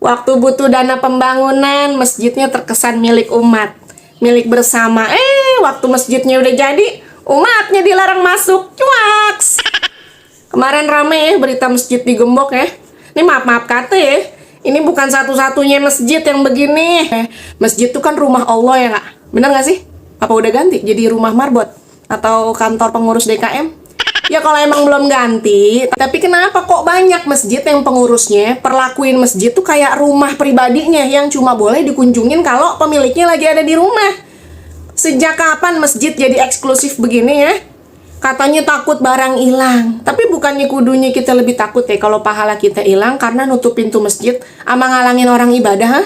Waktu butuh dana pembangunan, masjidnya terkesan milik umat, milik bersama. Waktu masjidnya udah jadi, umatnya dilarang masuk. Cuaks. Kemarin rame ya berita masjid digembok ya. Ini maaf-maaf kata ya, ini bukan satu-satunya masjid yang begini. Masjid itu kan rumah Allah ya nggak? Bener nggak sih? Apa udah ganti jadi rumah marbot? Atau kantor pengurus DKM? Ya kalau emang belum ganti, tapi kenapa kok banyak masjid yang pengurusnya perlakuin masjid tuh kayak rumah pribadinya yang cuma boleh dikunjungin kalau pemiliknya lagi ada di rumah. Sejak kapan masjid jadi eksklusif begini ya? Katanya takut barang hilang. Tapi bukannya kudunya kita lebih takut ya kalau pahala kita hilang karena nutup pintu masjid ama ngalangin orang ibadah, ha?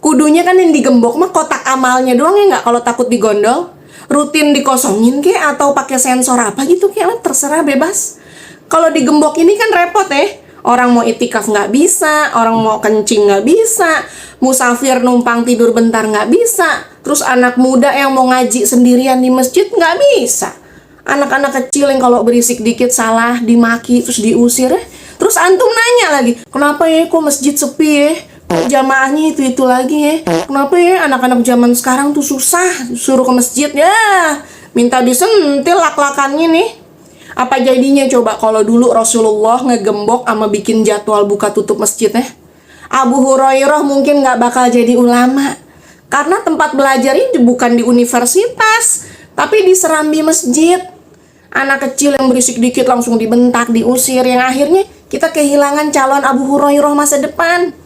Kudunya kan yang digembok mah kotak amalnya doang ya nggak kalau takut digondol. Rutin dikosongin ke atau pakai sensor apa gitu kayak terserah bebas. Kalau digembok ini kan repot ya. Orang mau itikaf nggak bisa, orang mau kencing nggak bisa, musafir numpang tidur bentar nggak bisa, terus anak muda yang mau ngaji sendirian di masjid nggak bisa. Anak-anak kecil yang kalau berisik dikit salah dimaki terus diusir ya. Terus antum nanya lagi, kenapa ya kok masjid sepi ya? Jamaahnya itu lagi ya. Kenapa ya anak-anak zaman sekarang tuh susah suruh ke masjid ya? Minta disentil lak-lakannya nih. Apa jadinya coba kalau dulu Rasulullah ngegembok sama bikin jadwal buka tutup masjid ya? Abu Hurairah mungkin nggak bakal jadi ulama. Karena tempat belajar ini bukan di universitas, tapi di serambi masjid. Anak kecil yang berisik dikit langsung dibentak, diusir. Yang akhirnya kita kehilangan calon Abu Hurairah masa depan.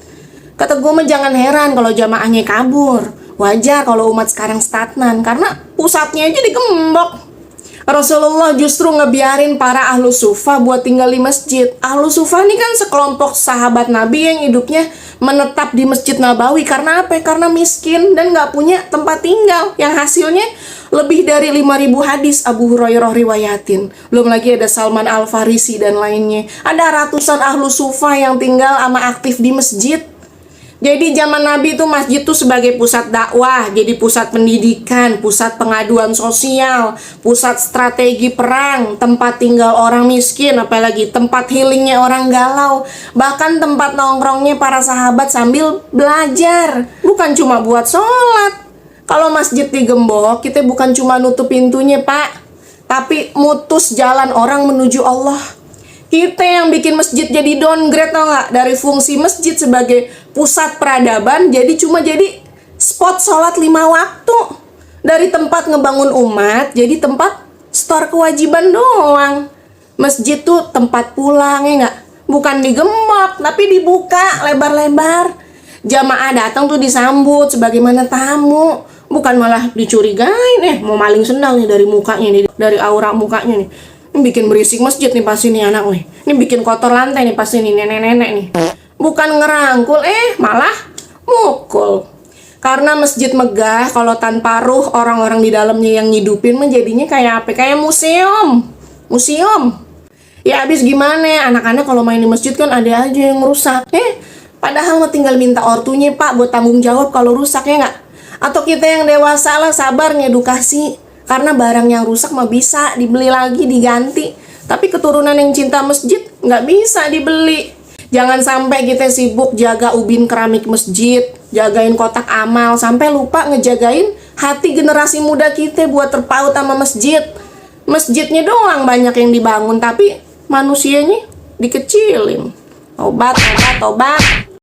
Kata gue mah jangan heran kalau jamaahnya kabur. Wajar kalau umat sekarang stagnan karena pusatnya aja digembok. Rasulullah justru ngebiarin para ahlu sufa buat tinggal di masjid. Ahlu sufa ini kan sekelompok sahabat Nabi yang hidupnya menetap di Masjid Nabawi. Karena apa? Karena miskin dan gak punya tempat tinggal. Yang hasilnya lebih dari 5.000 hadis Abu Hurairah riwayatin. Belum lagi ada Salman Al-Farisi dan lainnya. Ada ratusan ahlu sufa yang tinggal sama aktif di masjid. Jadi zaman Nabi itu masjid tuh sebagai pusat dakwah, jadi pusat pendidikan, pusat pengaduan sosial, pusat strategi perang, tempat tinggal orang miskin, apalagi tempat healingnya orang galau, bahkan tempat nongkrongnya para sahabat sambil belajar, bukan cuma buat sholat. Kalau masjid digembok, kita bukan cuma nutup pintunya pak, tapi mutus jalan orang menuju Allah. Kita yang bikin masjid jadi downgrade tau gak? Dari fungsi masjid sebagai pusat peradaban jadi cuma jadi spot sholat 5 waktu. Dari tempat ngebangun umat jadi tempat store kewajiban doang. Masjid tuh tempat pulang ya gak? Bukan digembok tapi dibuka lebar-lebar. Jamaah datang tuh disambut sebagaimana tamu, bukan malah dicurigain mau maling sendal nih dari mukanya nih, dari aura mukanya nih. Ini bikin berisik masjid nih pasti nih anak nih. Ini bikin kotor lantai nih pasti nih nenek-nenek nih. Bukan ngerangkul malah mukul. Karena masjid megah kalau tanpa ruh orang-orang di dalamnya yang ngidupin menjadinya kayak apa? Kayak museum. Museum. Ya abis gimana? Anak-anak kalau main di masjid kan ada aja yang rusak. Padahal mah tinggal minta ortunya pak buat tanggung jawab kalau rusak ya nggak? Atau kita yang dewasa lah sabar ngedukasi. Karena barang yang rusak mah bisa dibeli lagi, diganti. Tapi keturunan yang cinta masjid nggak bisa dibeli. Jangan sampai kita sibuk jaga ubin keramik masjid, jagain kotak amal, sampai lupa ngejagain hati generasi muda kita buat terpaut sama masjid. Masjidnya doang banyak yang dibangun, tapi manusianya dikecilin. Tobat, tobat, tobat.